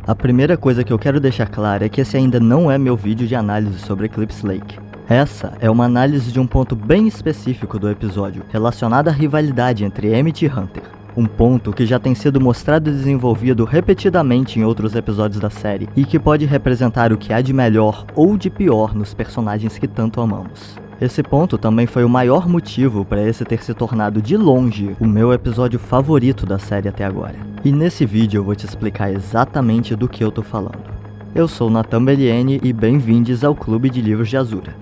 A primeira coisa que eu quero deixar clara é que esse ainda não é meu vídeo de análise sobre Eclipse Lake. Essa é uma análise de um ponto bem específico do episódio, relacionado à rivalidade entre Emmett e Hunter. Um ponto que já tem sido mostrado e desenvolvido repetidamente em outros episódios da série, e que pode representar o que há de melhor ou de pior nos personagens que tanto amamos. Esse ponto também foi o maior motivo para esse ter se tornado de longe o meu episódio favorito da série até agora. E nesse vídeo eu vou te explicar exatamente do que eu tô falando. Eu sou Nathan Belliene e bem-vindos ao Clube de Livros de Azura.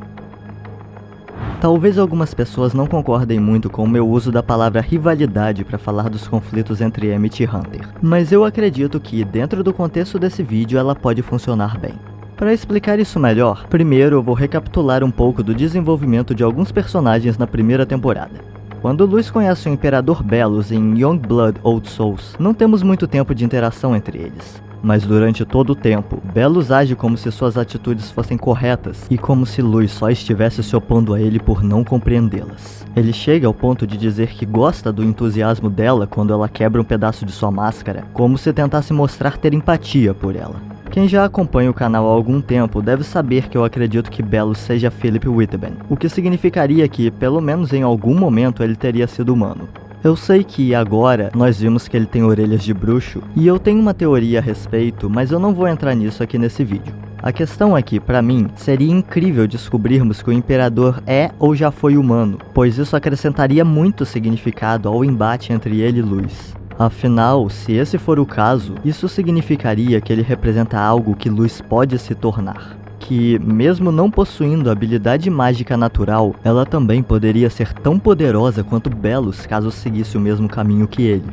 Talvez algumas pessoas não concordem muito com o meu uso da palavra rivalidade para falar dos conflitos entre Emmett e Hunter, mas eu acredito que, dentro do contexto desse vídeo, ela pode funcionar bem. Para explicar isso melhor, primeiro eu vou recapitular um pouco do desenvolvimento de alguns personagens na primeira temporada. Quando Luz conhece o Imperador Belos em Youngblood Old Souls, não temos muito tempo de interação entre eles. Mas durante todo o tempo, Belos age como se suas atitudes fossem corretas e como se Luz só estivesse se opondo a ele por não compreendê-las. Ele chega ao ponto de dizer que gosta do entusiasmo dela quando ela quebra um pedaço de sua máscara, como se tentasse mostrar ter empatia por ela. Quem já acompanha o canal há algum tempo deve saber que eu acredito que Belos seja Philip Whitben, o que significaria que, pelo menos em algum momento, ele teria sido humano. Eu sei que agora nós vimos que ele tem orelhas de bruxo, e eu tenho uma teoria a respeito, mas eu não vou entrar nisso aqui nesse vídeo. A questão é que, pra mim, seria incrível descobrirmos que o Imperador é ou já foi humano, pois isso acrescentaria muito significado ao embate entre ele e Luz. Afinal, se esse for o caso, isso significaria que ele representa algo que Luz pode se tornar. Que, mesmo não possuindo habilidade mágica natural, ela também poderia ser tão poderosa quanto Belos caso seguisse o mesmo caminho que ele.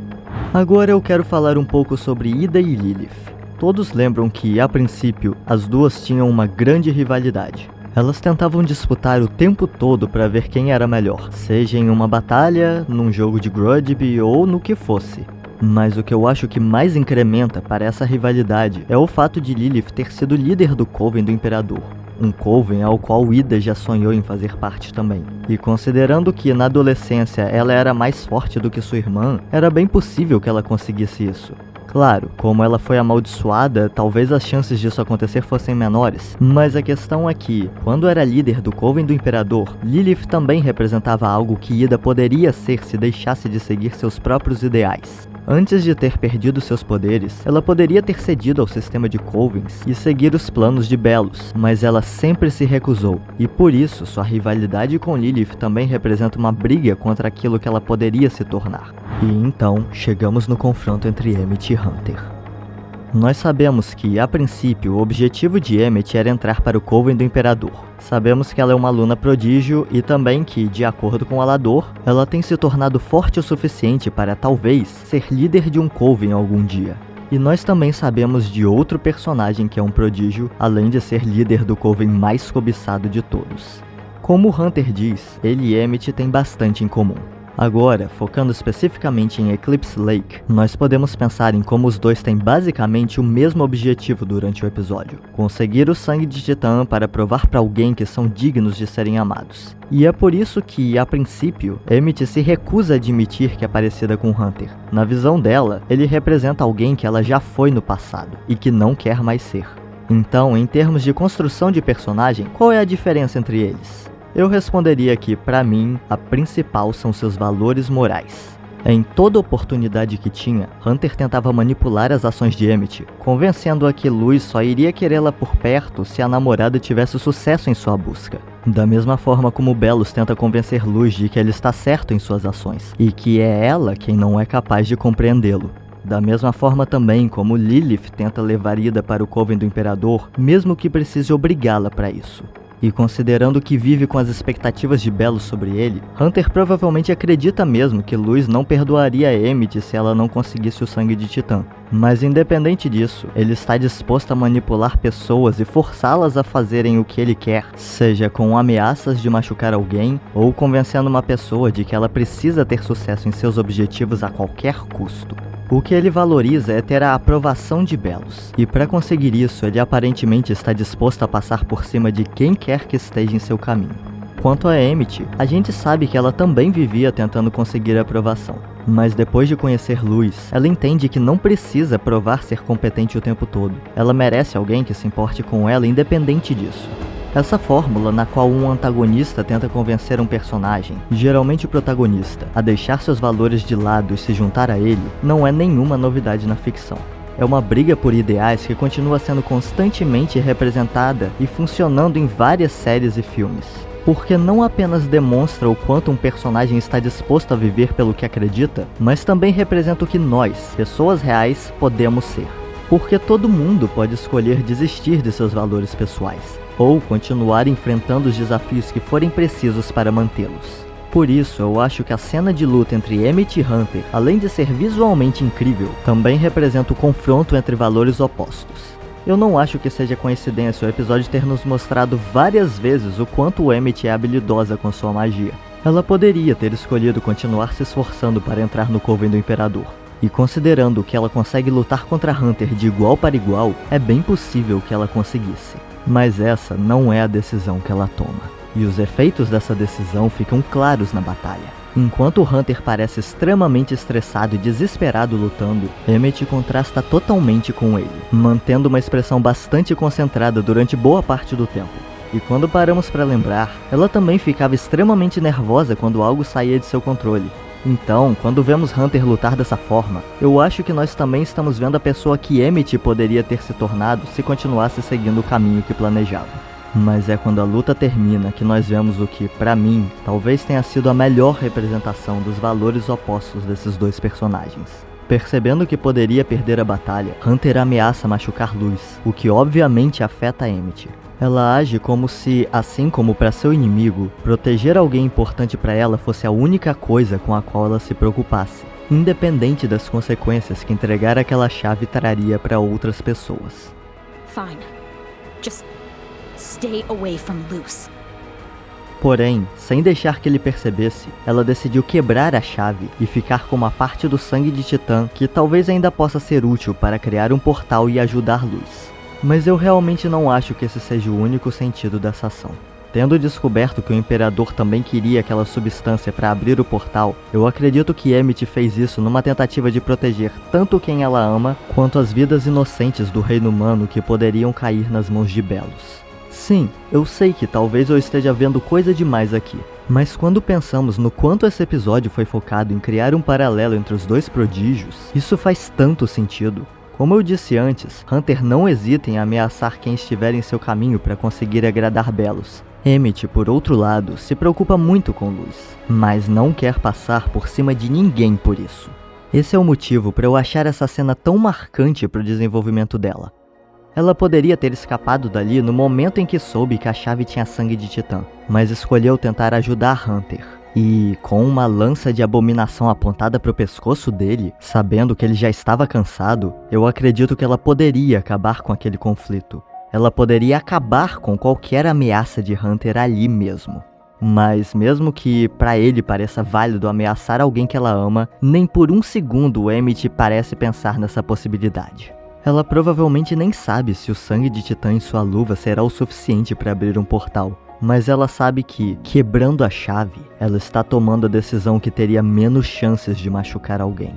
Agora eu quero falar um pouco sobre Ida e Lilith. Todos lembram que, a princípio, as duas tinham uma grande rivalidade. Elas tentavam disputar o tempo todo para ver quem era melhor, seja em uma batalha, num jogo de Grudge ou no que fosse. Mas o que eu acho que mais incrementa para essa rivalidade é o fato de Lilith ter sido líder do Coven do Imperador. Um Coven ao qual Ida já sonhou em fazer parte também. E considerando que na adolescência ela era mais forte do que sua irmã, era bem possível que ela conseguisse isso. Claro, como ela foi amaldiçoada, talvez as chances disso acontecer fossem menores, mas a questão é que, quando era líder do Coven do Imperador, Lilith também representava algo que Ida poderia ser se deixasse de seguir seus próprios ideais. Antes de ter perdido seus poderes, ela poderia ter cedido ao sistema de Covens e seguir os planos de Belos, mas ela sempre se recusou, e por isso sua rivalidade com Lilith também representa uma briga contra aquilo que ela poderia se tornar. E então, chegamos no confronto entre Emmett e Hunter. Nós sabemos que, a princípio, o objetivo de Emmett era entrar para o Coven do Imperador. Sabemos que ela é uma aluna prodígio e também que, de acordo com Alador, ela tem se tornado forte o suficiente para, talvez, ser líder de um Coven algum dia. E nós também sabemos de outro personagem que é um prodígio, além de ser líder do Coven mais cobiçado de todos. Como Hunter diz, ele e Emmett têm bastante em comum. Agora, focando especificamente em Eclipse Lake, nós podemos pensar em como os dois têm basicamente o mesmo objetivo durante o episódio: conseguir o sangue de Titã para provar para alguém que são dignos de serem amados. E é por isso que, a princípio, Emmett se recusa a admitir que é parecida com Hunter. Na visão dela, ele representa alguém que ela já foi no passado e que não quer mais ser. Então, em termos de construção de personagem, qual é a diferença entre eles? Eu responderia que, pra mim, a principal são seus valores morais. Em toda oportunidade que tinha, Hunter tentava manipular as ações de Emmett, convencendo-a que Luz só iria querê-la por perto se a namorada tivesse sucesso em sua busca. Da mesma forma como Belos tenta convencer Luz de que ele está certo em suas ações, e que é ela quem não é capaz de compreendê-lo. Da mesma forma também como Lilith tenta levar Ida para o Coven do Imperador, mesmo que precise obrigá-la para isso. E considerando que vive com as expectativas de Belos sobre ele, Hunter provavelmente acredita mesmo que Luz não perdoaria Emmett se ela não conseguisse o sangue de Titã. Mas independente disso, ele está disposto a manipular pessoas e forçá-las a fazerem o que ele quer, seja com ameaças de machucar alguém ou convencendo uma pessoa de que ela precisa ter sucesso em seus objetivos a qualquer custo. O que ele valoriza é ter a aprovação de Belos, e para conseguir isso ele aparentemente está disposto a passar por cima de quem quer que esteja em seu caminho. Quanto a Emmett, a gente sabe que ela também vivia tentando conseguir a aprovação. Mas depois de conhecer Luz, ela entende que não precisa provar ser competente o tempo todo. Ela merece alguém que se importe com ela independente disso. Essa fórmula na qual um antagonista tenta convencer um personagem, geralmente o protagonista, a deixar seus valores de lado e se juntar a ele, não é nenhuma novidade na ficção. É uma briga por ideais que continua sendo constantemente representada e funcionando em várias séries e filmes. Porque não apenas demonstra o quanto um personagem está disposto a viver pelo que acredita, mas também representa o que nós, pessoas reais, podemos ser. Porque todo mundo pode escolher desistir de seus valores pessoais, ou continuar enfrentando os desafios que forem precisos para mantê-los. Por isso, eu acho que a cena de luta entre Emmett e Hunter, além de ser visualmente incrível, também representa o confronto entre valores opostos. Eu não acho que seja coincidência o episódio ter nos mostrado várias vezes o quanto Emmett é habilidosa com sua magia. Ela poderia ter escolhido continuar se esforçando para entrar no Coven do Imperador. E considerando que ela consegue lutar contra Hunter de igual para igual, é bem possível que ela conseguisse. Mas essa não é a decisão que ela toma. E os efeitos dessa decisão ficam claros na batalha. Enquanto Hunter parece extremamente estressado e desesperado lutando, Emmett contrasta totalmente com ele, mantendo uma expressão bastante concentrada durante boa parte do tempo. E quando paramos para lembrar, ela também ficava extremamente nervosa quando algo saía de seu controle. Então, quando vemos Hunter lutar dessa forma, eu acho que nós também estamos vendo a pessoa que Emmett poderia ter se tornado se continuasse seguindo o caminho que planejava. Mas é quando a luta termina que nós vemos o que, pra mim, talvez tenha sido a melhor representação dos valores opostos desses dois personagens. Percebendo que poderia perder a batalha, Hunter ameaça machucar Luz, o que obviamente afeta Emmett. Ela age como se, assim como para seu inimigo, proteger alguém importante para ela fosse a única coisa com a qual ela se preocupasse, independente das consequências que entregar aquela chave traria para outras pessoas. Fine. Just stay away from Luz. Porém, sem deixar que ele percebesse, ela decidiu quebrar a chave e ficar com uma parte do sangue de Titã que talvez ainda possa ser útil para criar um portal e ajudar Luz. Mas eu realmente não acho que esse seja o único sentido dessa ação. Tendo descoberto que o Imperador também queria aquela substância para abrir o portal, eu acredito que Emmett fez isso numa tentativa de proteger tanto quem ela ama, quanto as vidas inocentes do reino humano que poderiam cair nas mãos de Belos. Sim, eu sei que talvez eu esteja vendo coisa demais aqui, mas quando pensamos no quanto esse episódio foi focado em criar um paralelo entre os dois prodígios, isso faz tanto sentido. Como eu disse antes, Hunter não hesita em ameaçar quem estiver em seu caminho para conseguir agradar Belos. Emmett, por outro lado, se preocupa muito com Luz, mas não quer passar por cima de ninguém por isso. Esse é o motivo para eu achar essa cena tão marcante para o desenvolvimento dela. Ela poderia ter escapado dali no momento em que soube que a chave tinha sangue de Titã, mas escolheu tentar ajudar Hunter. E, com uma lança de abominação apontada para o pescoço dele, sabendo que ele já estava cansado, eu acredito que ela poderia acabar com aquele conflito. Ela poderia acabar com qualquer ameaça de Hunter ali mesmo. Mas mesmo que para ele pareça válido ameaçar alguém que ela ama, nem por um segundo Emmett parece pensar nessa possibilidade. Ela provavelmente nem sabe se o sangue de Titã em sua luva será o suficiente para abrir um portal. Mas ela sabe que, quebrando a chave, ela está tomando a decisão que teria menos chances de machucar alguém.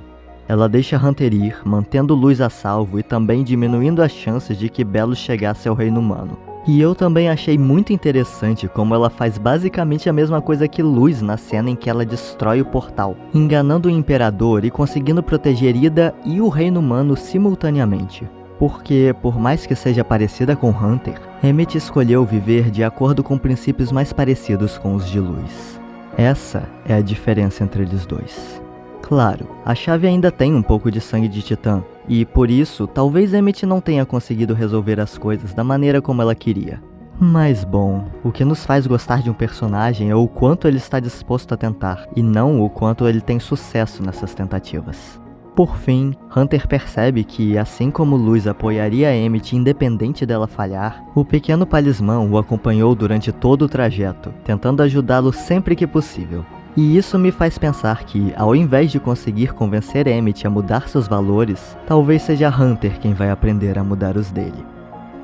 Ela deixa Hunter ir, mantendo Luz a salvo e também diminuindo as chances de que Belos chegasse ao reino humano. E eu também achei muito interessante como ela faz basicamente a mesma coisa que Luz na cena em que ela destrói o portal, enganando o Imperador e conseguindo proteger Ida e o reino humano simultaneamente. Porque, por mais que seja parecida com Hunter, Emmett escolheu viver de acordo com princípios mais parecidos com os de Luz. Essa é a diferença entre eles dois. Claro, a chave ainda tem um pouco de sangue de Titã, e por isso, talvez Emmett não tenha conseguido resolver as coisas da maneira como ela queria. Mas bom, o que nos faz gostar de um personagem é o quanto ele está disposto a tentar, e não o quanto ele tem sucesso nessas tentativas. Por fim, Hunter percebe que, assim como Luz apoiaria Emmett independente dela falhar, o pequeno palismão o acompanhou durante todo o trajeto, tentando ajudá-lo sempre que possível. E isso me faz pensar que, ao invés de conseguir convencer Emmett a mudar seus valores, talvez seja Hunter quem vai aprender a mudar os dele.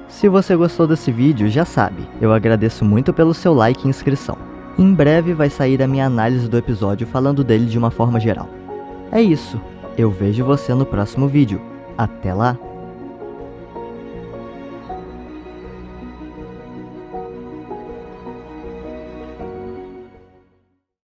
Se você gostou desse vídeo, já sabe, eu agradeço muito pelo seu like e inscrição. Em breve vai sair a minha análise do episódio falando dele de uma forma geral. É isso, eu vejo você no próximo vídeo. Até lá!